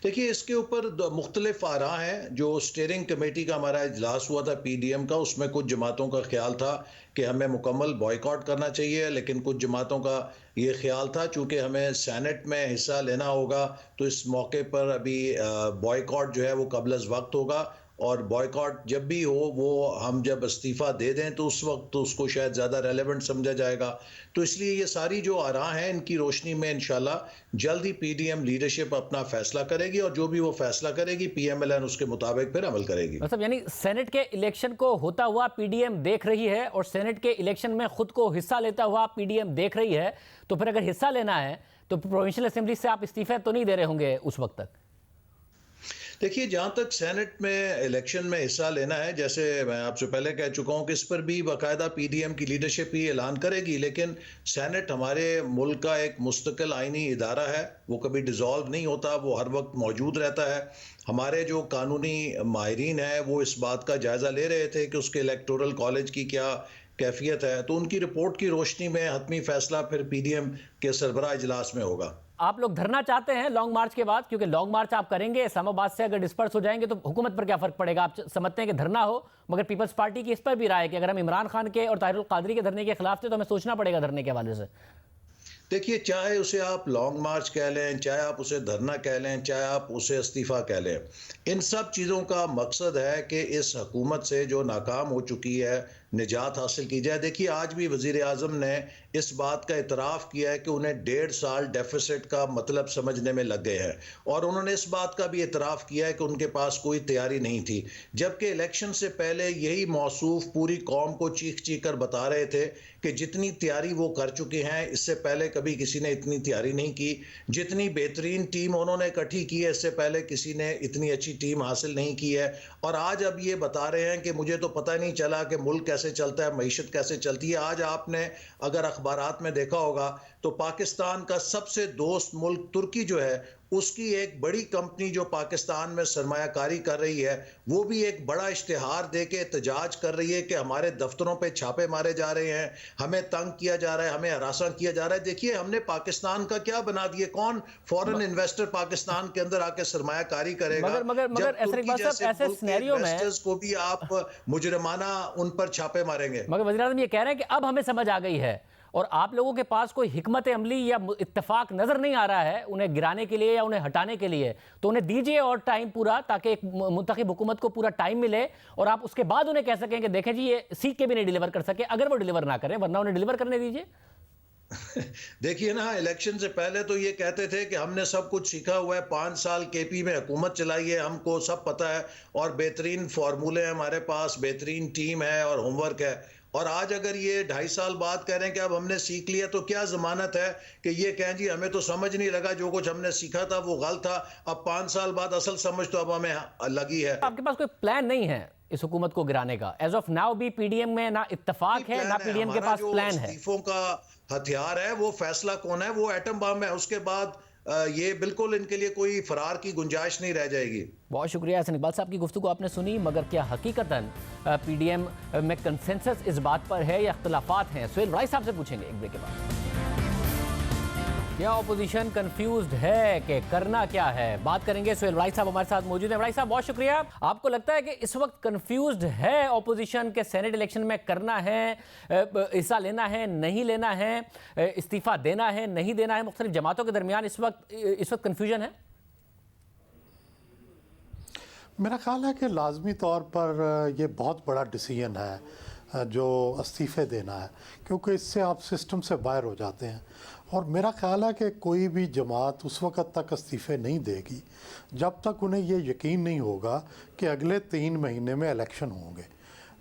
देखिए, इसके ऊपर मुख्तलिफ आरा हैं। जो स्टीयरिंग कमेटी का हमारा इजलास हुआ था पीडीएम का, उसमें कुछ जमातों का ख्याल था कि हमें मुकम्मल बॉयकॉट करना चाहिए, लेकिन कुछ जमातों का ये ख्याल था चूँकि हमें सेनेट में हिस्सा लेना होगा तो इस मौके पर अभी बॉयकॉट जो है वो क़ब्ल वक्त होगा, और बॉयकॉट जब भी हो वो हम जब इस्तीफ़ा दे दें तो उस वक्त तो उसको शायद ज़्यादा रेलेवेंट समझा जाएगा। तो इसलिए ये सारी जो आरा हैं इनकी रोशनी में इंशाल्लाह जल्द ही पीडीएम लीडरशिप अपना फैसला करेगी, और जो भी वो फैसला करेगी पीएमएलएन उसके मुताबिक फिर अमल करेगी। मतलब यानी सेनेट के इलेक्शन को होता हुआ पीडीएम देख रही है और सेनेट के इलेक्शन में खुद को हिस्सा लेता हुआ पीडीएम देख रही है। तो फिर अगर हिस्सा लेना है तो प्रोविंशियल असेंबली से आप इस्तीफे तो नहीं दे रहे होंगे उस वक्त तक? देखिए, जहाँ तक सेनेट में इलेक्शन में हिस्सा लेना है, जैसे मैं आपसे पहले कह चुका हूँ कि इस पर भी बाकायदा पीडीएम की लीडरशिप ही ऐलान करेगी, लेकिन सेनेट हमारे मुल्क का एक मुस्तकिल आइनी इदारा है, वो कभी डिज़ोल्व नहीं होता, वो हर वक्त मौजूद रहता है। हमारे जो कानूनी माहिरीन हैं वो इस बात का जायज़ा ले रहे थे कि उसके इलेक्टोरल कॉलेज की क्या कैफियत है, तो उनकी रिपोर्ट की रोशनी में हतमी फैसला फिर पीडीएम के सरबराह इजलास में होगा। आप लोग धरना चाहते हैं लॉन्ग मार्च के बाद, क्योंकि लॉन्ग मार्च आप करेंगे, इस्लामाबाद से अगर डिस्पर्स हो जाएंगे तो हुकूमत पर क्या फर्क पड़ेगा? आप समझते हैं कि धरना हो, मगर पीपल्स पार्टी की इस पर भी राय है कि अगर हम इमरान खान के और ताहिरुल कादरी के धरने के खिलाफ थे तो हमें सोचना पड़ेगा धरने के हवाले से। देखिए, चाहे उसे आप लॉन्ग मार्च कह लें, चाहे आप उसे धरना कह लें, चाहे आप उसे इस्तीफ़ा कह लें, इन सब चीज़ों का मकसद है कि इस हुकूमत से जो नाकाम हो चुकी है, निजात हासिल की जाए। देखिए, आज भी वज़ीर आज़म ने इस बात का इतराफ़ किया है कि उन्हें 1.5 साल डेफिसिट का मतलब समझने में लग गए हैं, और उन्होंने इस बात का भी इतराफ़ किया है कि उनके पास कोई तैयारी नहीं थी, जबकि इलेक्शन से पहले यही मौसूफ पूरी कौम को चीख चीख कर बता रहे थे कि जितनी तैयारी वो कर चुके हैं, इससे पहले कभी किसी ने इतनी तैयारी नहीं की। जितनी बेहतरीन टीम उन्होंने इकट्ठी की है, इससे पहले किसी ने इतनी अच्छी टीम हासिल नहीं की है। और आज अब ये बता रहे हैं कि मुझे तो पता नहीं चला कि मुल्क कैसे चलता है, मईशत कैसे चलती है। आज आपने अगर अखबारात में देखा होगा तो पाकिस्तान का सबसे दोस्त मुल्क तुर्की जो है, उसकी एक बड़ी कंपनी जो पाकिस्तान में सरमायाकारी कर रही है, वो भी एक बड़ा इश्तिहार दे के एहतजाज कर रही है कि हमारे दफ्तरों पे छापे मारे जा रहे हैं, हमें तंग किया जा रहा है, हमें हरासा किया जा रहा है। देखिए, हमने पाकिस्तान का क्या बना दिया? कौन फॉरेन इन्वेस्टर पाकिस्तान के अंदर आके सरमायाकारी करेगा? मगर ऐसे सिनेरियो में इन्वेस्टर्स को भी आप मुजरिमाना उन पर छापे मारेंगे। मगर वज़ीर आज़म ये कह रहे हैं कि अब हमें समझ आ गई है और आप लोगों के पास कोई हिकमत अमली या इत्तेफाक नजर नहीं आ रहा है उन्हें गिराने के लिए या उन्हें हटाने के लिए, तो उन्हें दीजिए और टाइम पूरा, ताकि एक मुंतखब हुकूमत को पूरा टाइम मिले और आप उसके बाद उन्हें कह सकें कि देखें जी ये सीख के भी नहीं डिलीवर कर सके, अगर वो डिलीवर ना करें, वरना उन्हें डिलीवर करने दीजिए। देखिए ना, इलेक्शन से पहले तो ये कहते थे कि हमने सब कुछ सीखा हुआ है, 5 साल केपी में हुकूमत चलाई है, हमको सब पता है और बेहतरीन फार्मूले हैं हमारे पास, बेहतरीन टीम है और होमवर्क है। और आज अगर ये 2.5 साल बाद कह रहे हैं कि अब हमने सीख लिया, तो क्या जमानत है कि ये कहें जी हमें तो समझ नहीं लगा, जो कुछ हमने सीखा था वो गलत था, अब 5 साल बाद असल समझ तो अब हमें लगी है। आपके पास कोई प्लान नहीं है इस हुकूमत को गिराने का? एज ऑफ नाउ भी पीडीएम में ना इत्तेफाक है, ना पीडीएम के पास प्लान है। इस्तीफों का हथियार है वो फैसला कौन है, वो एटम बम है। उसके बाद ये बिल्कुल इनके लिए कोई फरार की गुंजाइश नहीं रह जाएगी। बहुत शुक्रिया हसन इकबाल साहब की गुफ्तगू आपने सुनी। मगर क्या हकीकतन पीडीएम में कंसेंसस इस बात पर है या इख्तलाफात हैं? सुहेल राय साहब से पूछेंगे एक ब्रेक के बाद। क्या ऑपोजिशन कंफ्यूज्ड है कि करना क्या है? बात करेंगे। सुहेल राय साहब हमारे साथ मौजूद हैं। राय साहब बहुत शुक्रिया। आपको लगता है कि इस वक्त कंफ्यूज्ड है ऑपोजिशन के सेनेट इलेक्शन में करना है, हिस्सा लेना है, नहीं लेना है, इस्तीफा देना है, नहीं देना है? मुख्तलिफ जमातों के दरमियान इस वक्त कंफ्यूजन है। मेरा ख्याल है कि लाजमी तौर पर यह बहुत बड़ा डिसीजन है जो इस्तीफ़े देना है, क्योंकि इससे आप सिस्टम से बाहर हो जाते हैं। और मेरा ख्याल है कि कोई भी जमात उस वक़्त तक इस्तीफ़े नहीं देगी जब तक उन्हें ये यकीन नहीं होगा कि अगले 3 महीने में इलेक्शन होंगे,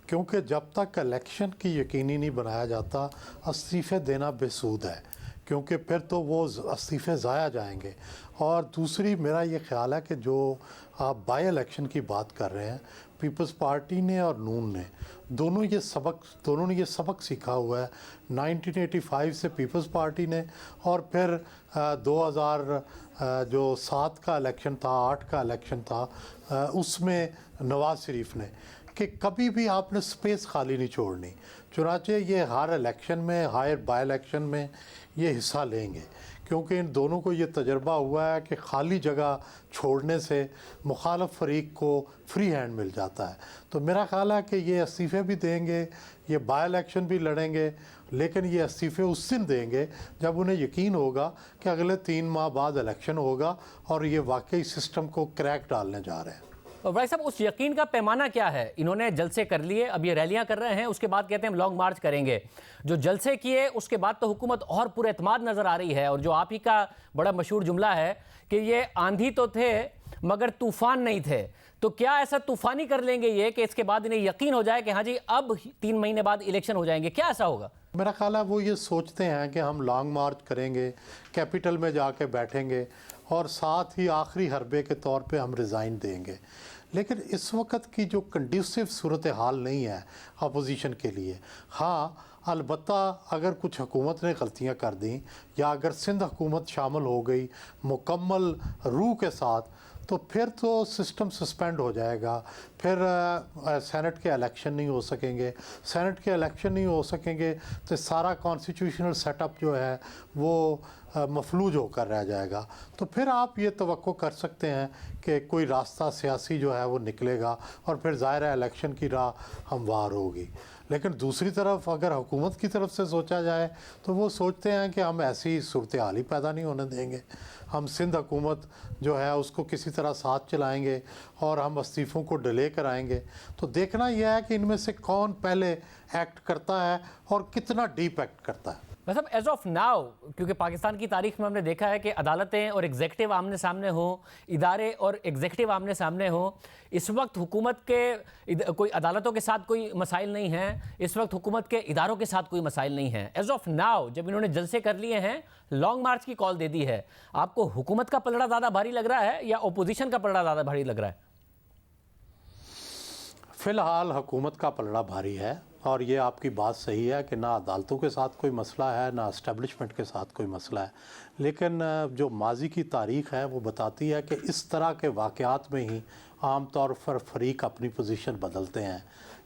क्योंकि जब तक इलेक्शन की यकीनी नहीं बनाया जाता इस्तीफ़े देना बेसूद है, क्योंकि फिर तो वो इस्तीफ़े ज़ाया जाएंगे। और दूसरी मेरा ये ख्याल है कि जो आप बाई इलेक्शन की बात कर रहे हैं, पीपल्स पार्टी ने और नून ने दोनों ने ये सबक सीखा हुआ है। 1985 से पीपल्स पार्टी ने और फिर 2007 का इलेक्शन था, 8 का इलेक्शन था, उसमें नवाज़ शरीफ ने, कि कभी भी आपने स्पेस खाली नहीं छोड़नी। चुनाचे ये हर इलेक्शन में, हर बाई इलेक्शन में ये हिस्सा लेंगे, क्योंकि इन दोनों को ये तजर्बा हुआ है कि खाली जगह छोड़ने से मुखालफ फरीक को फ्री हैंड मिल जाता है। तो मेरा ख्याल है कि ये इस्तीफ़े भी देंगे, ये बाई इलेक्शन भी लड़ेंगे, लेकिन ये इस्तीफ़े उस दिन देंगे जब उन्हें यकीन होगा कि अगले 3 माह बाद इलेक्शन होगा और ये वाकई सिस्टम को क्रैक डालने जा रहे हैं। भाई साहब, उस यकीन का पैमाना क्या है? इन्होंने जलसे कर लिए, अब ये रैलियां कर रहे हैं, उसके बाद कहते हैं हम लॉन्ग मार्च करेंगे। जो जलसे किए उसके बाद तो हुकूमत और पूरे एतमाद नजर आ रही है। और जो आप ही का बड़ा मशहूर जुमला है कि ये आंधी तो थे मगर तूफान नहीं थे, तो क्या ऐसा तूफानी कर लेंगे ये कि इसके बाद इन्हें यकीन हो जाए कि हाँ जी अब 3 महीने बाद इलेक्शन हो जाएंगे? क्या ऐसा होगा? मेरा ख्याल है वो ये सोचते हैं कि हम लॉन्ग मार्च करेंगे, कैपिटल में जाके बैठेंगे और साथ ही आखिरी हरबे के तौर पे हम रिज़ाइन देंगे। लेकिन इस वक्त की जो कंड्यूसिव सूरत हाल नहीं है अपोजिशन के लिए। हाँ, अलबत्ता अगर कुछ हुकूमत ने गलतियाँ कर दी या अगर सिंध हुकूमत शामिल हो गई मुकम्मल रूह के साथ, तो फिर तो सिस्टम सस्पेंड हो जाएगा, फिर सेनेट के इलेक्शन नहीं हो सकेंगे। सेनेट के इलेक्शन नहीं हो सकेंगे तो सारा कॉन्स्टिट्यूशनल सेटअप जो है वो मफलूज होकर रह जाएगा। तो फिर आप ये तवक्को कर सकते हैं कि कोई रास्ता सियासी जो है वो निकलेगा और फिर ज़ाहिर है इलेक्शन की राह हमवार होगी। लेकिन दूसरी तरफ अगर हुकूमत की तरफ से सोचा जाए तो वो सोचते हैं कि हम ऐसी सूरत हाल ही पैदा नहीं होने देंगे, हम सिंध हुकूमत जो है उसको किसी तरह साथ चलाएंगे और हम इस्तीफ़ों को डिले कराएंगे। तो देखना यह है कि इनमें से कौन पहले एक्ट करता है और कितना डीप एक्ट करता है। मतलब एज ऑफ नाउ, क्योंकि पाकिस्तान की तारीख में हमने देखा है कि अदालतें और एग्जीक्यूटिव आमने सामने हो, इदारे और एग्जीक्यूटिव आमने सामने हो, इस वक्त हुकूमत के कोई अदालतों के साथ कोई मसाइल नहीं हैं, इस वक्त हुकूमत के इदारों के साथ कोई मसाइल नहीं हैं। एज ऑफ नाउ जब इन्होंने जलसे कर लिए हैं, लॉन्ग मार्च की कॉल दे दी है, आपको हुकूमत का पलड़ा ज़्यादा भारी लग रहा है या अपोजिशन का पलड़ा ज़्यादा भारी लग रहा है? फ़िलहाल हुकूमत का पलड़ा भारी है और ये आपकी बात सही है कि ना अदालतों के साथ कोई मसला है ना इस्टेब्लिशमेंट के साथ कोई मसला है। लेकिन जो माजी की तारीख़ है वो बताती है कि इस तरह के वाक़यात में ही आम तौर पर फ़रीक अपनी पोजीशन बदलते हैं।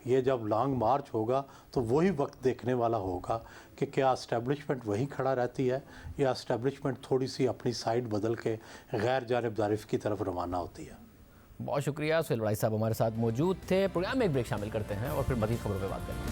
ये जब लॉन्ग मार्च होगा तो वही वक्त देखने वाला होगा कि क्या इस्टेब्लिशमेंट वहीं खड़ा रहती है या इस्टेब्लिशमेंट थोड़ी सी अपनी साइड बदल के गैर जानिबदारी की तरफ रवाना होती है। बहुत शुक्रिया। सुहेल वड़ाई साहब हमारे साथ मौजूद थे। प्रोग्राम में एक ब्रेक शामिल करते हैं और फिर मज़ीद खबरों पर बात करेंगे।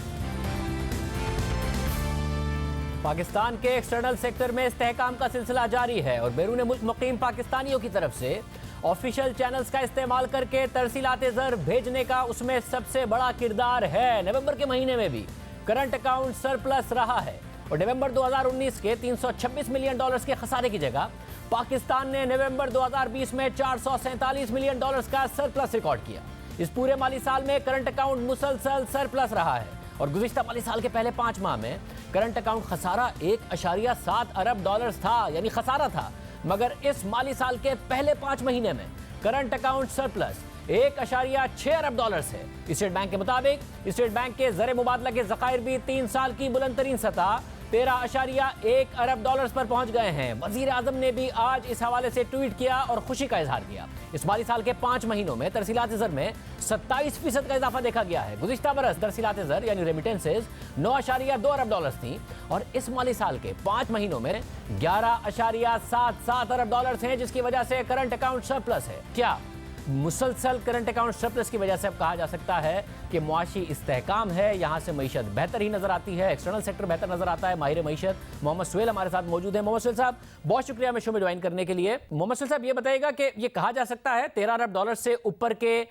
पाकिस्तान के एक्सटर्नल सेक्टर में इस्तेहकाम का सिलसिला जारी है और बैरून मुल्क मुकीम पाकिस्तानियों की तरफ से ऑफिशियल चैनल्स का इस्तेमाल करके तरसीलात ज़र भेजने का उसमें सबसे बड़ा किरदार है। नवंबर के महीने में भी करंट अकाउंट सरप्लस रहा है और नवंबर 2019 के $326 मिलियन के खसारे की जगह पाकिस्तान ने नवंबर 2020 में $447 मिलियन का सरप्लस रिकॉर्ड किया। इस पूरे माली साल में करंट अकाउंट मुसलसल सरप्लस रहा है और गुज़िश्ता माली साल के पहले 5 माह में करंट अकाउंट खसारा $1.7 अरब था, यानी खसारा था। मगर इस माली साल के पहले 5 महीने में करंट अकाउंट सरप्लस $1.6 अरब है। स्टेट बैंक के मुताबिक स्टेट बैंक के ज़र मुबादला के ज़खायर भी 3 साल की बुलंद तरीन सतह $13.1 अरब पर पहुंच गए हैं। वजीर आजम ने भी आज इस हवाले से ट्वीट किया और खुशी का इजहार किया। इस माली साल के 5 महीनों में तरसीलात ज़र में 27% का इजाफा देखा गया है। गुज़िश्ता बरस तरसीलात ज़र यानी रेमिटेंसेज $9.2 अरब थी और इस माली साल के 5 महीनों में $11.77 अरब हैं, जिसकी वजह से करंट अकाउंट सरप्लस है। क्या मुसलसल करंट अकाउंट सरप्लस की वजह से अब कहा जा सकता है कि मुआशी इस्तेहकाम है, यहाँ से मईशत बेहतर ही नजर आती है, एक्सटर्नल सेक्टर बेहतर नजर आता है। माहिर मईशत मोहम्मद सुहेल हमारे साथ मौजूद है। मोहम्मद सुहेल साहब, बहुत शुक्रिया हमें शो में ज्वाइन करने के लिए। मोहम्मद सुहेल साहब, ये बताइएगा कि ये कहा जा सकता है $13 अरब से ऊपर के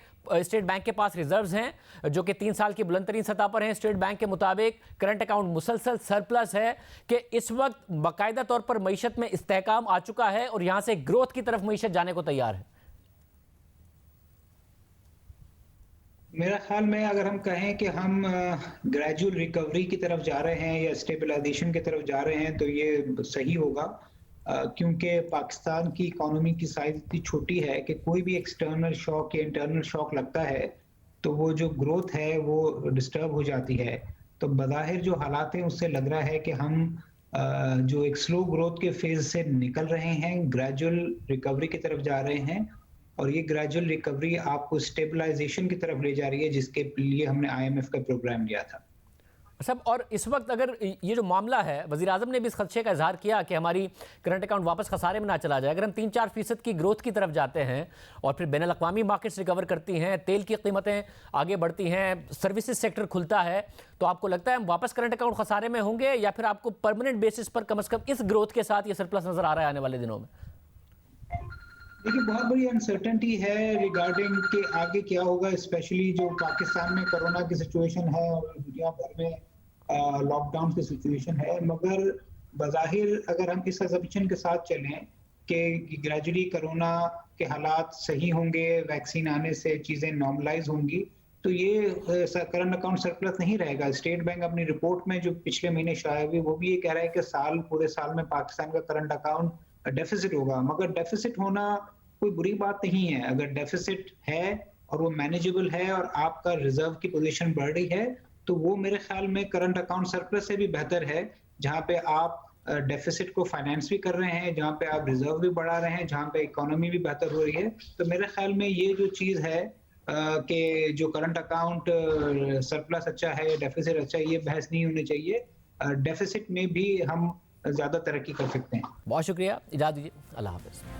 स्टेट बैंक के पास रिजर्व्स हैं जो कि 3 साल की बुलंद तरीन सतह पर हैं। स्टेट बैंक के मुताबिक करंट अकाउंट मुसलसल सरप्लस है कि इस वक्त बाकायदा तौर पर मईशत में इस्तेहकाम आ चुका है और यहाँ से ग्रोथ की तरफ मईशत जाने को तैयार है। मेरा ख्याल में अगर हम कहें कि हम ग्रेजुअल रिकवरी की तरफ जा रहे हैं या स्टेबलाइजेशन की तरफ जा रहे हैं तो ये सही होगा, क्योंकि पाकिस्तान की इकोनॉमी की साइज इतनी छोटी है कि कोई भी एक्सटर्नल शॉक या इंटरनल शॉक लगता है तो वो जो ग्रोथ है वो डिस्टर्ब हो जाती है। तो बज़ाहिर जो हालात हैं उससे लग रहा है कि हम जो एक स्लो ग्रोथ के फेज से निकल रहे हैं, ग्रेजुअल रिकवरी की तरफ जा रहे हैं और ये ग्रेजुअल रिकवरी आपको स्टेबलाइजेशन की तरफ ले जा रही है, जिसके लिए हमने IMF का प्रोग्राम लिया था। सब और इस वक्त अगर ये जो मामला है, वज़ीर आज़म ने भी इस खदशे का इजहार किया कि हमारी करंट अकाउंट वापस खसारे में ना चला जाए। अगर हम 3-4% की ग्रोथ की तरफ जाते हैं और फिर बैनुल अक़वामी मार्केट्स रिकवर करती हैं, तेल की कीमतें आगे बढ़ती हैं, सर्विसेज सेक्टर खुलता है, तो आपको लगता है हम वापस करंट अकाउंट खसारे में होंगे या फिर आपको परमानेंट बेसिस पर कम से कम इस ग्रोथ के साथ ये सरप्लस नजर आ रहा है आने वाले दिनों में? देखिए, बहुत बड़ी अनसर्टेनिटी है रिगार्डिंग के आगे क्या होगा, स्पेशली जो पाकिस्तान में कोरोना की सिचुएशन है और दुनिया भर में लॉकडाउन की सिचुएशन है। मगर बज़ाहिर अगर हम इस असम्पशन के साथ चलें कि ग्रेजुअली कोरोना के हालात सही होंगे, वैक्सीन आने से चीज़ें नॉर्मलाइज होंगी, तो ये करंट अकाउंट सरप्लस नहीं रहेगा। स्टेट बैंक अपनी रिपोर्ट में जो पिछले महीने शाया हुई वो भी ये कह रहा है कि पूरे साल में पाकिस्तान का करंट अकाउंट डेफिसिट होगा। मगर डेफिसिट होना कोई बुरी बात नहीं है। अगर डेफिसिट है और वो मैनेजेबल है और आपका रिजर्व की पोजीशन बढ़ रही है तो वो मेरे ख्याल में करंट अकाउंट सरप्लस से भी बेहतर है, जहां पे आप डेफिसिट को फाइनेंस भी कर रहे हैं, जहां पे आप रिजर्व भी बढ़ा रहे हैं, जहां पे इकोनॉमी भी बेहतर हो रही है। तो मेरे ख्याल में ये जो चीज़ है कि जो करंट अकाउंट सरप्लस अच्छा है, डेफिसिट अच्छा है, ये बहस नहीं होनी चाहिए। डेफिसिट में भी हम ज्यादा तरक्की कर सकते हैं। बहुत शुक्रिया, इजाज़त दीजिए, अल्लाह हाफिज़।